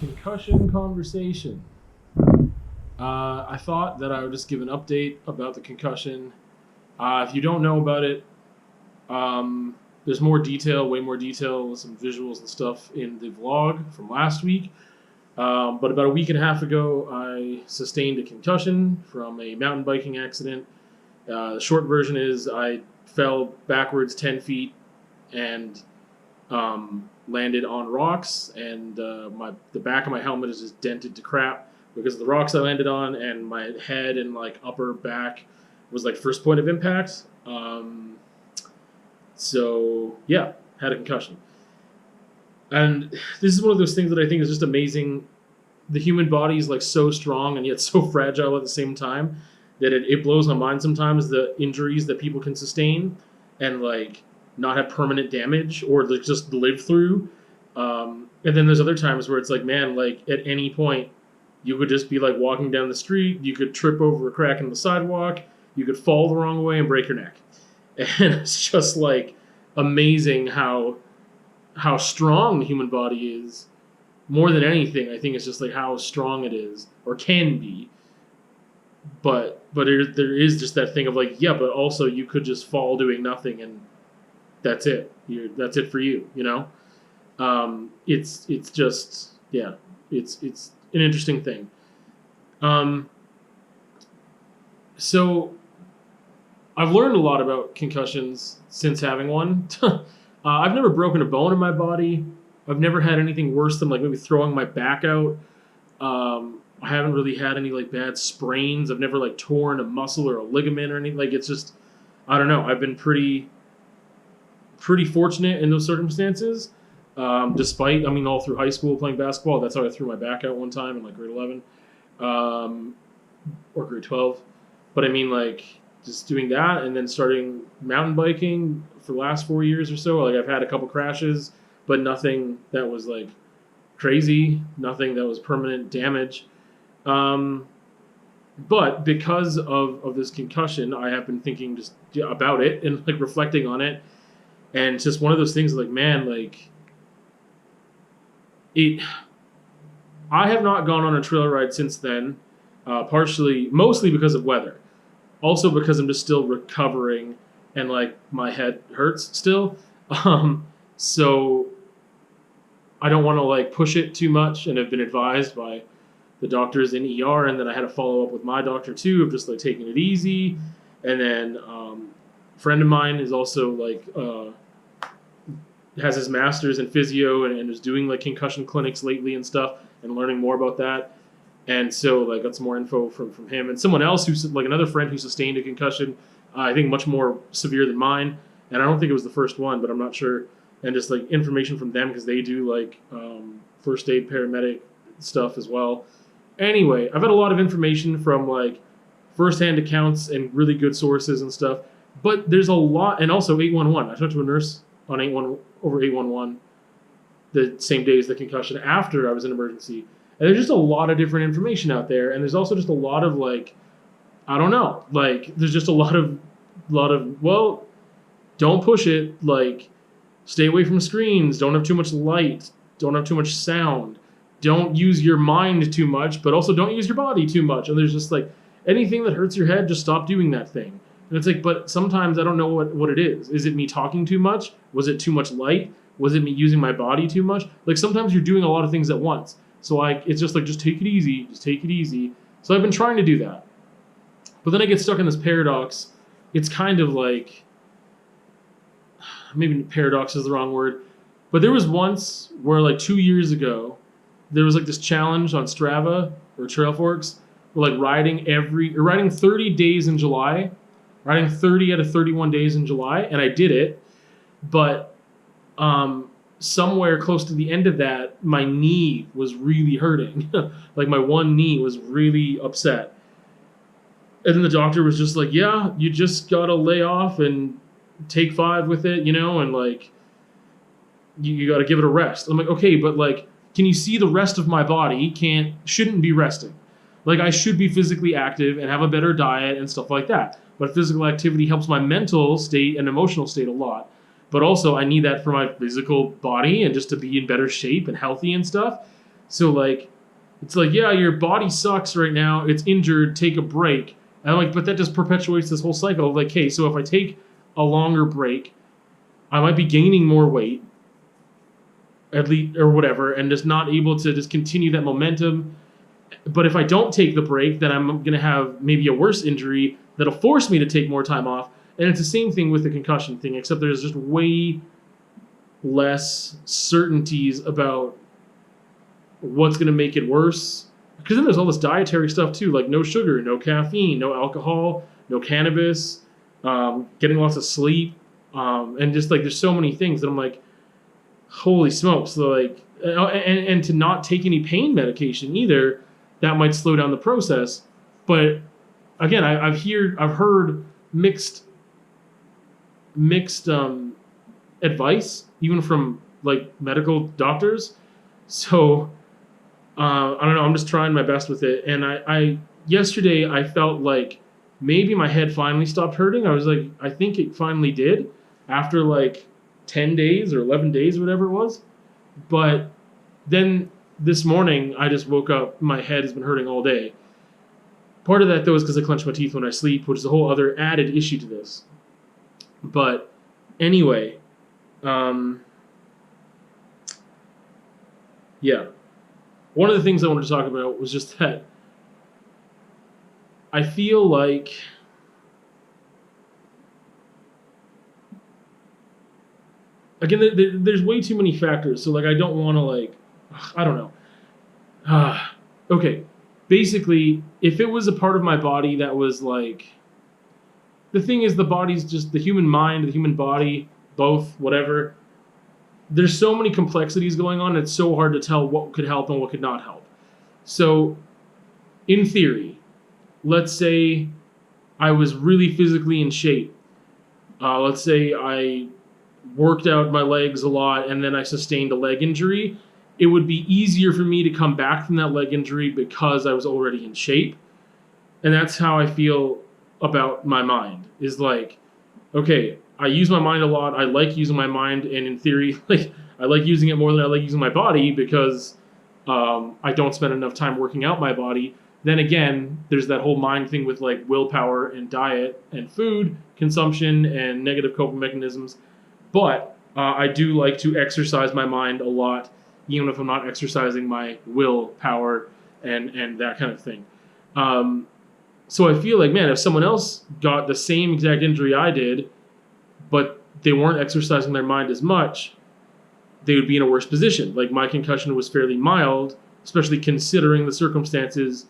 Concussion conversation. I thought that I would just give an update about the concussion. If you don't know about it, there's more detail, way more detail, some visuals and stuff in the vlog from last week. But about a week and a half ago, I sustained a concussion from a mountain biking accident. The short version is I fell backwards 10 feet and landed on rocks, and the back of my helmet is just dented to crap because of the rocks I landed on, and my head and like upper back was like first point of impact. So yeah, had a concussion. And this is one of those things that I think is just amazing. The human body is like so strong and yet so fragile at the same time that it blows my mind sometimes, the injuries that people can sustain and like not have permanent damage or like just live through. And then there's other times where it's like, man, like at any point you could just be like walking down the street, you could trip over a crack in the sidewalk, you could fall the wrong way and break your neck. And it's just like amazing how strong the human body is. More than anything, I think it's just like how strong it is or can be. But there is just that thing of like, yeah, but also you could just fall doing nothing and that's it. That's it for you, you know? It's just, yeah, it's an interesting thing. So I've learned a lot about concussions since having one. I've never broken a bone in my body. I've never had anything worse than like maybe throwing my back out. I haven't really had any like bad sprains. I've never like torn a muscle or a ligament or anything. Like it's just, I don't know. I've been pretty fortunate in those circumstances. Despite, I mean, all through high school playing basketball, that's how I threw my back out one time in like grade 11 or grade 12. But I mean, like just doing that and then starting mountain biking for the last 4 years or so. Like I've had a couple crashes, but nothing that was like crazy, nothing that was permanent damage. But because of this concussion, I have been thinking just about it and like reflecting on it. And it's just one of those things like, man, like I have not gone on a trail ride since then, mostly because of weather. Also because I'm just still recovering and like my head hurts still. So I don't want to like push it too much, and have been advised by the doctors in ER, and then I had to follow up with my doctor too of just like taking it easy. And then a friend of mine is also like has his master's in physio and is doing like concussion clinics lately and stuff and learning more about that. And so like got some more info from him and someone else who's like another friend who sustained a concussion, I think much more severe than mine. And I don't think it was the first one, but I'm not sure. And just like information from them because they do like first aid paramedic stuff as well. Anyway, I've had a lot of information from like firsthand accounts and really good sources and stuff. But there's a lot, and also 811. I talked to a nurse on 811 the same day as the concussion after I was in emergency. And there's just a lot of different information out there, and there's also just a lot of like, I don't know, like there's just a lot of well, don't push it, like stay away from screens, don't have too much light, don't have too much sound, don't use your mind too much, but also don't use your body too much. And there's just like anything that hurts your head, just stop doing that thing. And it's like, but sometimes I don't know what it is. Is it me talking too much? Was it too much light? Was it me using my body too much? Like sometimes you're doing a lot of things at once. So like it's just like, just take it easy, just take it easy. So I've been trying to do that. But then I get stuck in this paradox. It's kind of like, maybe paradox is the wrong word, but there was once where like 2 years ago, there was like this challenge on Strava or Trailforks, where like riding 30 days in July, riding 30 out of 31 days in July, and I did it, but somewhere close to the end of that, my knee was really hurting. Like my one knee was really upset. And then the doctor was just like, yeah, you just gotta lay off and take 5 with it, you know, and like you got to give it a rest. I'm like, okay, but like, can you see the rest of my body shouldn't be resting? Like I should be physically active and have a better diet and stuff like that. But physical activity helps my mental state and emotional state a lot. But also I need that for my physical body and just to be in better shape and healthy and stuff. So like, it's like, yeah, your body sucks right now. It's injured. Take a break. And I'm like, but that just perpetuates this whole cycle of like, hey, so if I take a longer break, I might be gaining more weight, at least, or whatever, and just not able to just continue that momentum. But if I don't take the break, then I'm going to have maybe a worse injury that'll force me to take more time off. And it's the same thing with the concussion thing, except there's just way less certainties about what's going to make it worse. Because then there's all this dietary stuff too, like no sugar, no caffeine, no alcohol, no cannabis, getting lots of sleep, and just like there's so many things that I'm like, holy smokes! So like, and to not take any pain medication either, that might slow down the process. But again, I've heard mixed advice, even from like medical doctors. So I don't know. I'm just trying my best with it. And I yesterday I felt like maybe my head finally stopped hurting. I was like, I think it finally did after like 10 days or 11 days, or whatever it was. But then this morning I just woke up. My head has been hurting all day. Part of that though is because I clench my teeth when I sleep, which is a whole other added issue to this. But anyway, yeah. One of the things I wanted to talk about was just that I feel like again, there's way too many factors. So like, I don't want to like, I don't know. Okay. Basically, if it was a part of my body that was like, the thing is, the body's just the human mind, the human body, both, whatever. There's so many complexities going on. It's so hard to tell what could help and what could not help. So, in theory, let's say I was really physically in shape. Let's say I worked out my legs a lot and then I sustained a leg injury. It would be easier for me to come back from that leg injury because I was already in shape. And that's how I feel about my mind, is like, okay, I use my mind a lot. I like using my mind, and in theory, like I like using it more than I like using my body because I don't spend enough time working out my body. Then again, there's that whole mind thing with like willpower and diet and food consumption and negative coping mechanisms. But I do like to exercise my mind a lot, even if I'm not exercising my willpower and that kind of thing. So I feel like, man, if someone else got the same exact injury I did, but they weren't exercising their mind as much, they would be in a worse position. Like my concussion was fairly mild, especially considering the circumstances,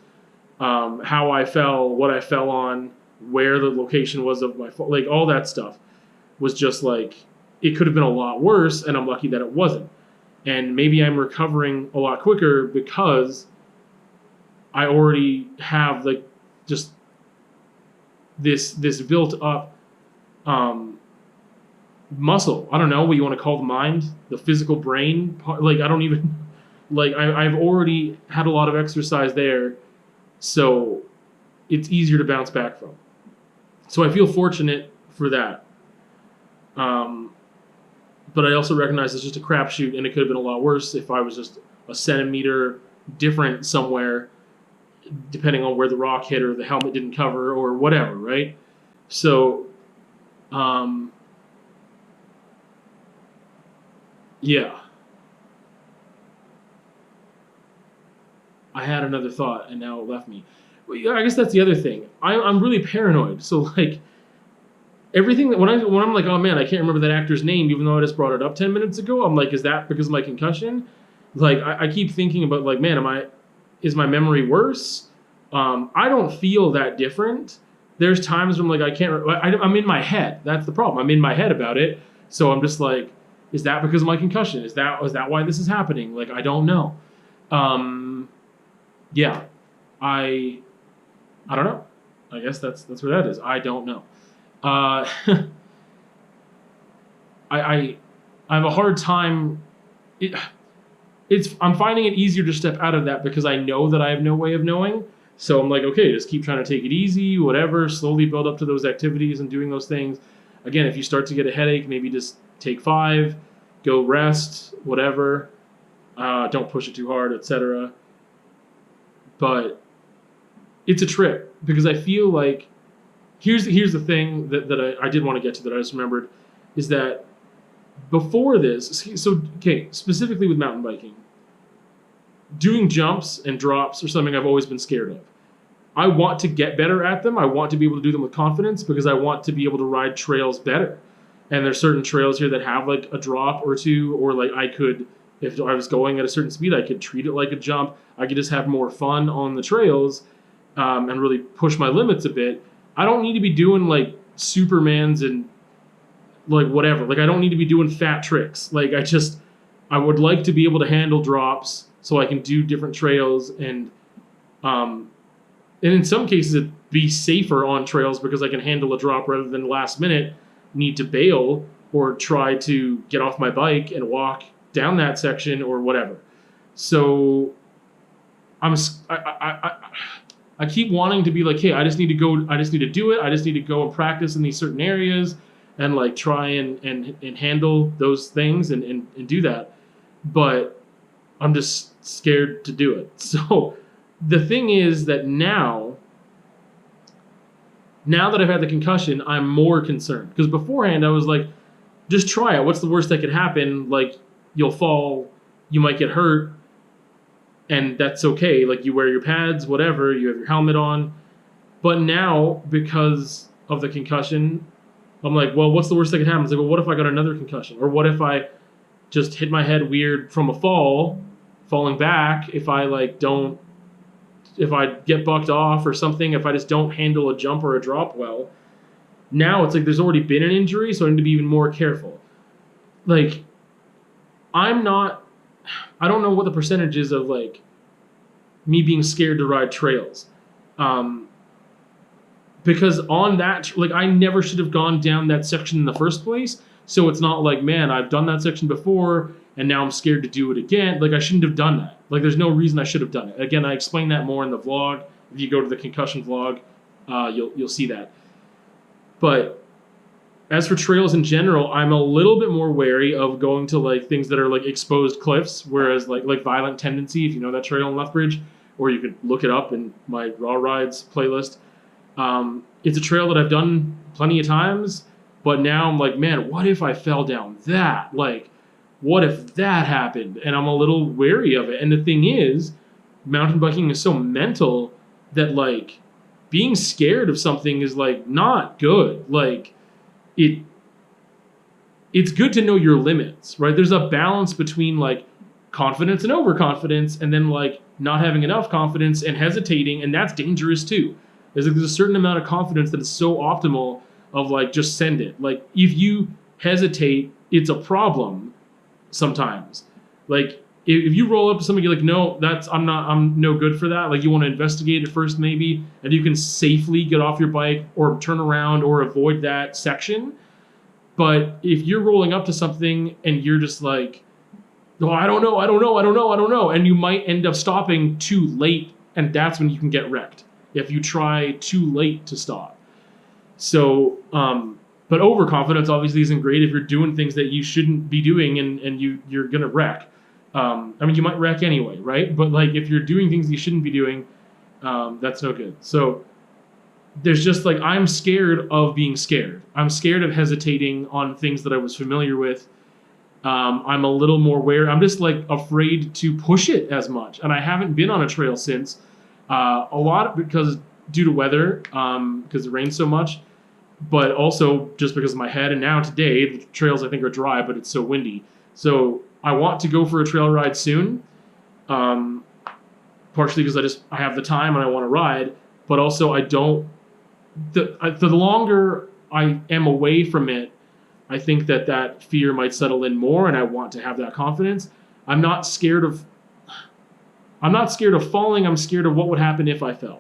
how I fell, what I fell on, where the location was of my fall, like all that stuff was just like, it could have been a lot worse, and I'm lucky that it wasn't. And maybe I'm recovering a lot quicker because I already have like just this built up muscle. I don't know what you want to call the mind, the physical brain part. Like I don't even like I've already had a lot of exercise there, so it's easier to bounce back from. So I feel fortunate for that. But I also recognize it's just a crapshoot, and it could have been a lot worse if I was just a centimeter different somewhere, depending on where the rock hit or the helmet didn't cover or whatever, right? So, yeah. I had another thought, and now it left me. Well, yeah, I guess that's the other thing. I'm really paranoid. So, like, everything that when I'm like, oh man, I can't remember that actor's name, even though I just brought it up 10 minutes ago. I'm like, is that because of my concussion? Like, I keep thinking about like, man, is my memory worse? I don't feel that different. There's times when I'm like, I'm in my head. That's the problem. I'm in my head about it. So I'm just like, is that because of my concussion? Is that why this is happening? Like, I don't know. Yeah, I don't know. I guess that's where that is. I don't know. I have a hard time. I'm finding it easier to step out of that because I know that I have no way of knowing. So I'm like, okay, just keep trying to take it easy, whatever, slowly build up to those activities and doing those things. Again, if you start to get a headache, maybe just take 5, go rest, whatever. don't push it too hard, etc. But it's a trip because I feel like here's the thing that I did want to get to that I just remembered is that before this, so okay, specifically with mountain biking, doing jumps and drops are something I've always been scared of. I want to get better at them. I want to be able to do them with confidence because I want to be able to ride trails better. And there's certain trails here that have like a drop or two, or like I could, if I was going at a certain speed, I could treat it like a jump. I could just have more fun on the trails and really push my limits a bit. I don't need to be doing like Supermans and like whatever. Like I don't need to be doing fat tricks. Like I would like to be able to handle drops so I can do different trails and in some cases it'd be safer on trails because I can handle a drop rather than last minute need to bail or try to get off my bike and walk down that section or whatever. So I keep wanting to be like, hey, I just need to do it. I just need to go and practice in these certain areas and like try and handle those things and do that. But I'm just scared to do it. So the thing is that now that I've had the concussion, I'm more concerned. Because beforehand I was like, just try it. What's the worst that could happen? Like, you'll fall, you might get hurt, and that's okay. Like, you wear your pads, whatever, you have your helmet on. But now, because of the concussion, I'm like, well, what's the worst that could happen? It's like, well, what if I got another concussion? Or what if I just hit my head weird from a falling back, if I get bucked off or something, if I just don't handle a jump or a drop well. Now it's like there's already been an injury, so I need to be even more careful. Like, I don't know what the percentage is of like me being scared to ride trails. Because on that, like, I never should have gone down that section in the first place. So it's not like, man, I've done that section before and now I'm scared to do it again. Like, I shouldn't have done that. Like, there's no reason I should have done it. Again, I explain that more in the vlog. If you go to the concussion vlog, you'll see that. But as for trails in general, I'm a little bit more wary of going to like things that are like exposed cliffs, whereas like Violent Tendency, if you know that trail in Lethbridge, or you could look it up in my Raw Rides playlist. It's a trail that I've done plenty of times, but now I'm like, man, what if I fell down that? Like, what if that happened? And I'm a little wary of it. And the thing is, mountain biking is so mental that like being scared of something is like not good. Like it's good to know your limits, right? There's a balance between like confidence and overconfidence, and then like not having enough confidence and hesitating, and that's dangerous too. There's a certain amount of confidence that is so optimal of like just send it. Like if you hesitate, it's a problem sometimes. Like if you roll up to somebody, you're like, no, I'm no good for that. Like you want to investigate it first maybe, and you can safely get off your bike or turn around or avoid that section. But if you're rolling up to something and you're just like, oh, I don't know, and you might end up stopping too late, and that's when you can get wrecked if you try too late to stop. So, but overconfidence obviously isn't great if you're doing things that you shouldn't be doing and you're gonna wreck. I mean, you might wreck anyway, right? But like if you're doing things you shouldn't be doing, that's no good. So there's just like, I'm scared of being scared. I'm scared of hesitating on things that I was familiar with. I'm a little more wary. I'm just like afraid to push it as much. And I haven't been on a trail since. A lot because due to weather, because it rains so much, but also just because of my head. And now today, the trails I think are dry, but it's so windy. So I want to go for a trail ride soon, partially because I have the time and I want to ride, but also I don't. The longer I am away from it, I think that fear might settle in more, and I want to have that confidence. I'm not scared of falling. I'm scared of what would happen if I fell.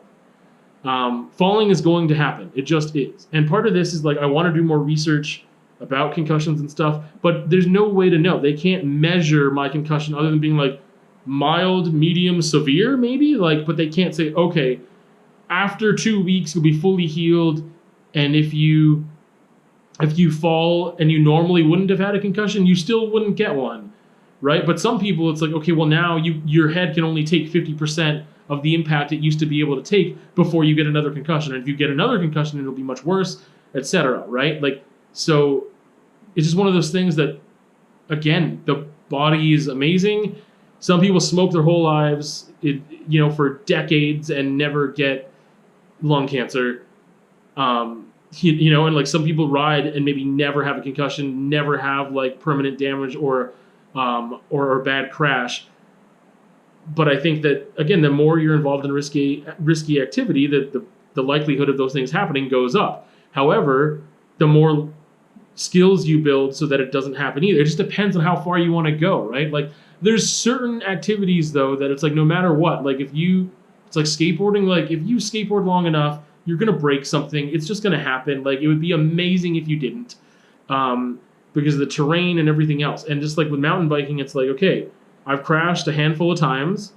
Falling is going to happen. It just is. And part of this is like I want to do more research about concussions and stuff, but there's no way to know. They can't measure my concussion other than being like mild, medium, severe, maybe. Like, but they can't say, okay, after 2 weeks you'll be fully healed, and if you fall and you normally wouldn't have had a concussion, you still wouldn't get one. right? But some people, it's like, okay, well now your head can only take 50% of the impact it used to be able to take before you get another concussion. And if you get another concussion, it'll be much worse, etc. Right? Like, so it's just one of those things that, again, the body is amazing. Some people smoke their whole lives, for decades and never get lung cancer. And like some people ride and maybe never have a concussion, never have like permanent damage or a bad crash. But I think that, again, the more you're involved in risky activity, the likelihood of those things happening goes up. However, the more skills you build so that it doesn't happen either. It just depends on how far you want to go, right? Like there's certain activities though that it's like no matter what, like it's like skateboarding, like if you skateboard long enough, you're going to break something. It's just going to happen. Like it would be amazing if you didn't, because of the terrain and everything else. And just like with mountain biking, it's like, okay, I've crashed a handful of times,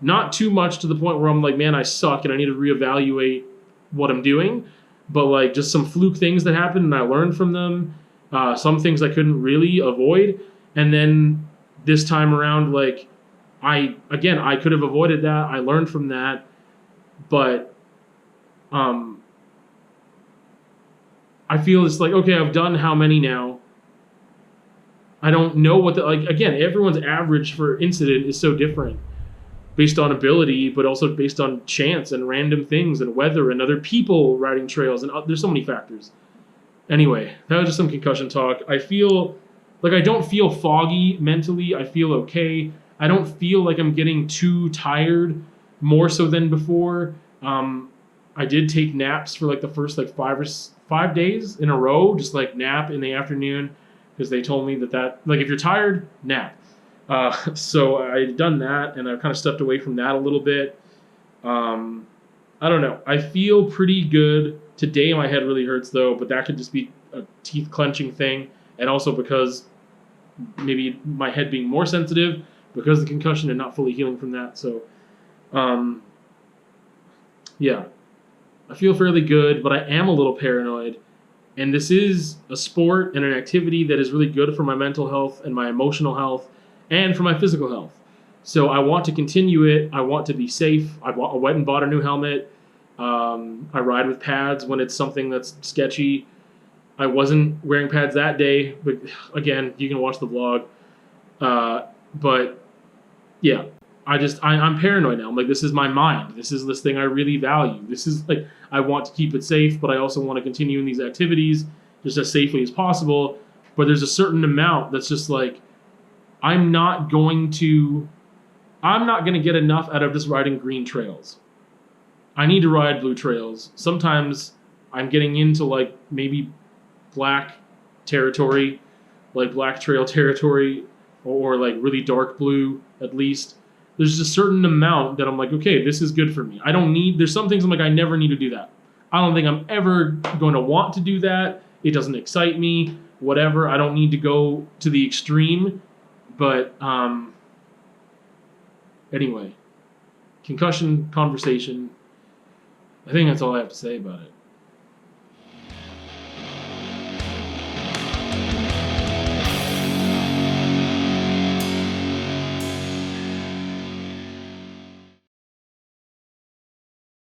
not too much to the point where I'm like, man, I suck and I need to reevaluate what I'm doing. But like just some fluke things that happened and I learned from them. Some things I couldn't really avoid. And then this time around, like I could have avoided that. I learned from that. But I feel it's like, okay, I've done how many now? I don't know what again, everyone's average for incident is so different based on ability, but also based on chance and random things and weather and other people riding trails. And there's so many factors. Anyway, that was just some concussion talk. I feel like I don't feel foggy mentally. I feel okay. I don't feel like I'm getting too tired more so than before. I did take naps for like the first like 5 days in a row, just like nap in the afternoon, because they told me that like if you're tired, nap. So I'd done that, and I've kind of stepped away from that a little bit. I don't know. I feel pretty good. Today my head really hurts though, but that could just be a teeth clenching thing, and also because maybe my head being more sensitive because of the concussion and not fully healing from that. So, yeah, I feel fairly good, but I am a little paranoid. And this is a sport and an activity that is really good for my mental health and my emotional health and for my physical health. So I want to continue it. I want to be safe. I went and bought a new helmet. I ride with pads when it's something that's sketchy. I wasn't wearing pads that day, but again, you can watch the vlog. But yeah, I'm paranoid now. I'm like, this is my mind. This is this thing I really value. This is like, I want to keep it safe, but I also want to continue in these activities just as safely as possible. But there's a certain amount that's just like, I'm not going to get enough out of just riding green trails. I need to ride blue trails. Sometimes I'm getting into like maybe black territory, like black trail territory, or like really dark blue at least. There's a certain amount that I'm like, okay, this is good for me. There's some things I'm like, I never need to do that. I don't think I'm ever going to want to do that. It doesn't excite me, whatever. I don't need to go to the extreme. But anyway, concussion conversation. I think that's all I have to say about it.